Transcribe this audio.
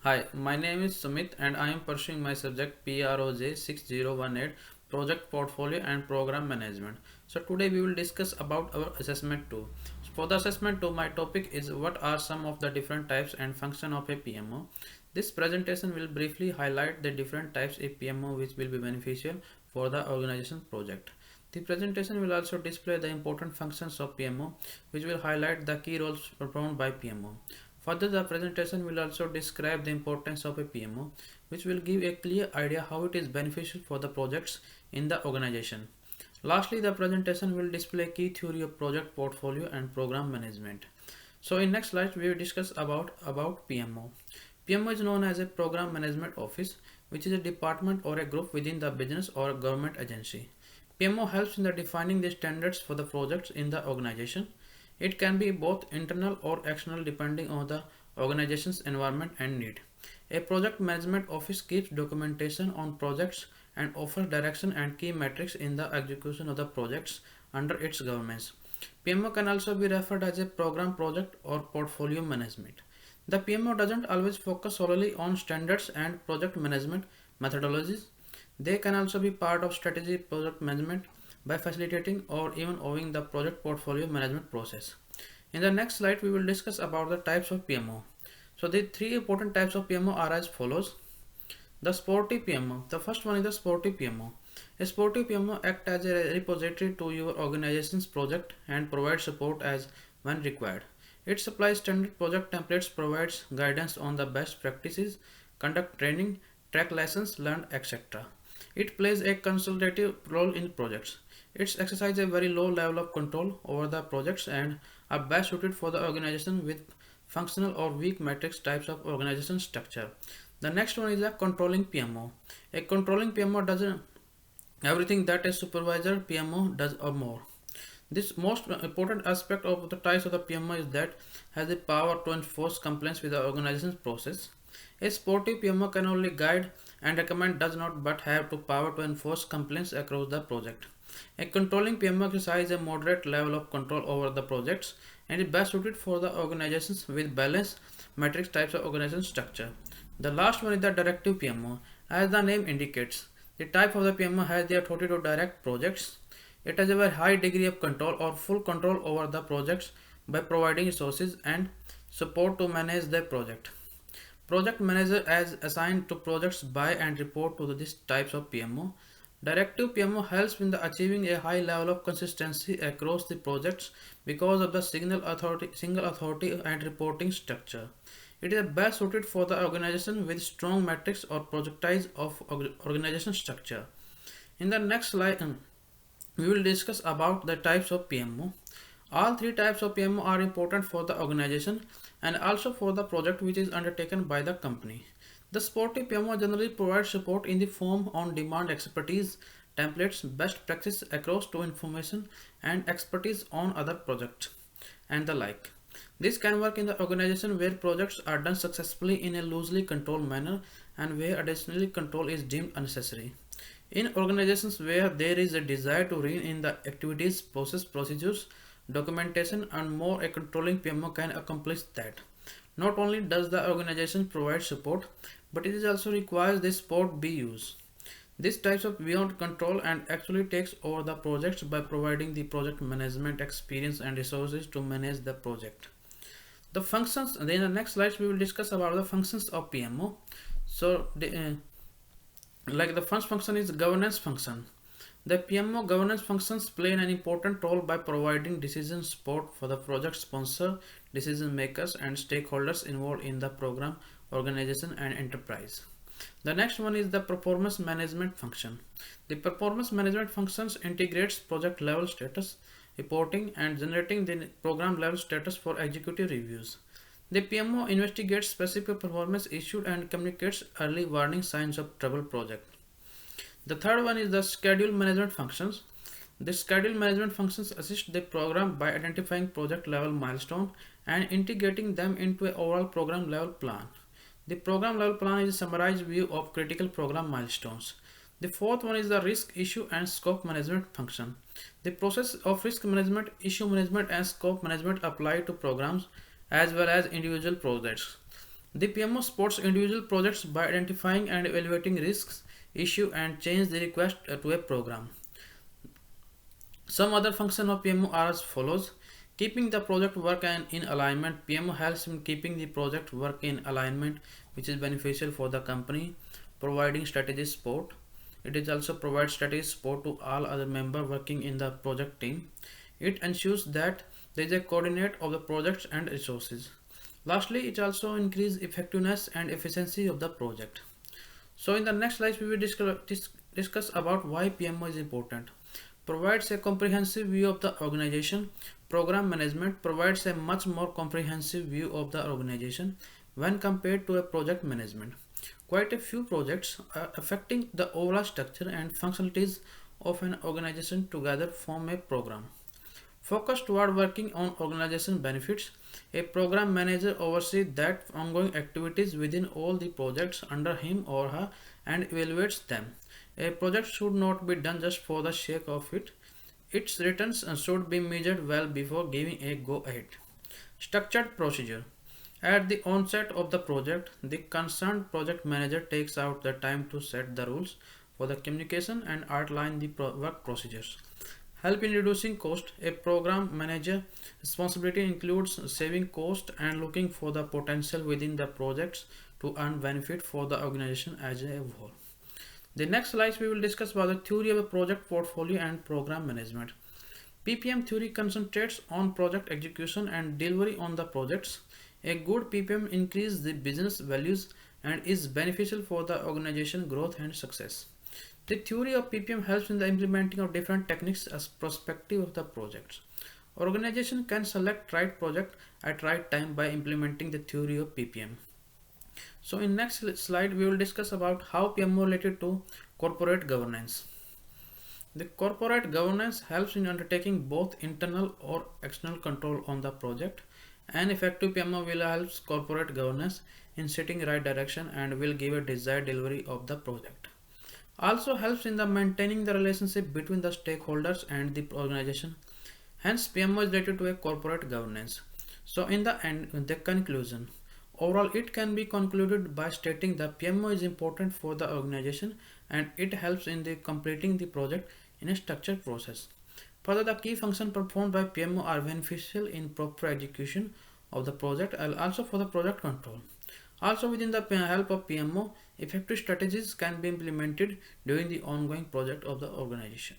Hi, my name is Sumit and I am pursuing my subject proj 6018 Project Portfolio and Program Management. So today we will discuss about our assessment tool. For the assessment tool, my topic is what are some of the different types and function of a PMO. This presentation will briefly highlight the different types of PMO which will be beneficial for the organization project. The presentation will also display the important functions of PMO which will highlight the key roles performed by PMO. Further, the presentation will also describe the importance of a PMO, which will give a clear idea how it is beneficial for the projects in the organization. Lastly, the presentation will display key theory of project portfolio and program management. So in next slide, we will discuss about PMO. PMO is known as a program management office, which is a department or a group within the business or government agency. PMO helps in the defining the standards for the projects in the organization. It can be both internal or external depending on the organization's environment and need. A project management office keeps documentation on projects and offers direction and key metrics in the execution of the projects under its governance. PMO can also be referred as a program, project, or portfolio management. The PMO doesn't always focus solely on standards and project management methodologies. They can also be part of strategy project management by facilitating or even owning the project portfolio management process. In the next slide, we will discuss about the types of PMO. So the three important types of PMO are as follows. The sporty PMO. The first one is the sporty PMO. A sporty PMO acts as a repository to your organization's project and provides support as when required. It supplies standard project templates, provides guidance on the best practices, conduct training, track lessons learned, etc. It plays a consultative role in projects. It exercises a very low level of control over the projects and are best suited for the organization with functional or weak matrix types of organization structure. The next one is a controlling PMO. A controlling PMO does everything that a supervisor PMO does or more. This most important aspect of the types of the PMO is that has the power to enforce compliance with the organization's process. A sporty PMO can only guide and recommend, does not but have to power to enforce compliance across the project. A controlling PMO exercises a moderate level of control over the projects and is best suited for the organizations with balanced matrix types of organization structure. The last one is the directive PMO. As the name indicates, the type of the PMO has the authority to direct projects. It has a very high degree of control or full control over the projects by providing resources and support to manage the project. Project manager is assigned to projects by and report to these types of PMO. Directive PMO helps in the achieving a high level of consistency across the projects because of the single authority and reporting structure. It is best suited for the organization with strong metrics or projectiles of organization structure. In the next slide, we will discuss about the types of PMO. All three types of PMO are important for the organization and also for the project which is undertaken by the company. The sporty PMO generally provides support in the form on demand expertise, templates, best practice across to information and expertise on other projects and the like. This can work in the organization where projects are done successfully in a loosely controlled manner and where additionally control is deemed unnecessary. In organizations where there is a desire to rein in the activities, process, procedures, documentation, and more, a controlling PMO can accomplish that. Not only does the organization provide support, but it is also requires this support be used. This types of beyond control and actually takes over the projects by providing the project management experience and resources to manage the project. The functions, then in the next slides we will discuss about the functions of PMO. So the first function is governance function. The PMO governance functions play an important role by providing decision support for the project sponsor, decision makers, and stakeholders involved in the program, organization, and enterprise. The next one is the performance management function. The performance management functions integrates project level status reporting and generating the program level status for executive reviews. The PMO investigates specific performance issues and communicates early warning signs of trouble project. The third one is the schedule management functions. The schedule management functions assist the program by identifying project level milestones and integrating them into an overall program level plan. The program level plan is a summarized view of critical program milestones. The fourth one is the risk, issue, and scope management function. The process of risk management, issue management, and scope management apply to programs as well as individual projects. The PMO supports individual projects by identifying and evaluating risks, issue and change the request to a program. Some other functions of PMO are as follows. Keeping the project work in alignment. PMO helps in keeping the project work in alignment, which is beneficial for the company. Providing strategy support. It is also provides strategy support to all other members working in the project team. It ensures that there is a coordinate of the projects and resources. Lastly, it also increases effectiveness and efficiency of the project. So in the next slide, we will discuss about why PMO is important. Provides a comprehensive view of the organization. Program management provides a much more comprehensive view of the organization when compared to a project management. Quite a few projects are affecting the overall structure and functionalities of an organization together form a program. Focus toward working on organization benefits. A program manager oversees that ongoing activities within all the projects under him or her and evaluates them. A project should not be done just for the sake of it. Its returns should be measured well before giving a go ahead. Structured procedure. At the onset of the project, the concerned project manager takes out the time to set the rules for the communication and outline the work procedures. Help in reducing cost. A program manager responsibility includes saving cost and looking for the potential within the projects to earn benefit for the organization as a whole. The next slides we will discuss about the theory of a project portfolio and program management. PPM theory concentrates on project execution and delivery on the projects. A good PPM increases the business values and is beneficial for the organization growth and success. The theory of PPM helps in the implementing of different techniques as perspective of the projects. Organization can select right project at right time by implementing the theory of PPM. So in next slide we will discuss about how PMO related to corporate governance. The corporate governance helps in undertaking both internal or external control on the project. An effective PMO will help corporate governance in setting right direction and will give a desired delivery of the project. Also helps in the maintaining the relationship between the stakeholders and the organization. Hence PMO is related to a corporate governance. So in the end, the conclusion. Overall, it can be concluded by stating that PMO is important for the organization and it helps in the completing the project in a structured process. Further, the key functions performed by PMO are beneficial in proper execution of the project and also for the project control. Also within the help of PMO, effective strategies can be implemented during the ongoing project of the organization.